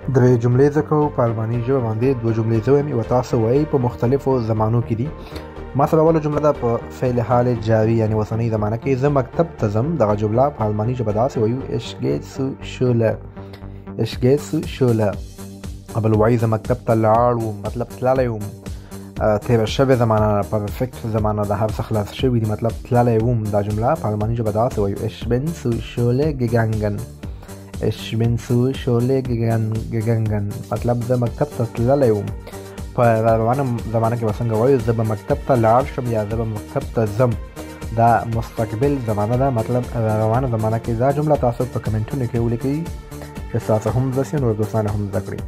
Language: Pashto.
د جملې ذکر په الماني ژبه باندې دوه جملې زه وایم، یوه تاسو وایي په مختلفو زمانو کې دي. مثلا اوله جمله ده په فعل حال جاری یعنې اوسنۍ زمانه کې. زه مکتب ته ځم، دغه جمله په الماني ژبه داسې وایو ich gehe zur Schule. ich gehe zur Schule. بل وایي زه مکتب ته لاړ وم، مطلب تللی وم. تېره شوې زمانه پرفیکټ زمانه ده، هر څه خلاص شوي دي، مطلب تللی وم. دا جمله په الماني ژبه داسې وایو ich bin zur Schule gegangen. ich bin zur Schule gegangen. مطلب زه مکتب ته تللی وم. په روانه زمانه کې به څنګه وایو زه به مکتب ته لاړ شم یا زه به مکتب ته ځم. دا مستقبل زمانه ده، مطلب روانه زمانه کې. دا جمله تاسو په کمنټونو کې ولیکئ چې ستاسو هم زده سي نور دوستان هم زده کړي.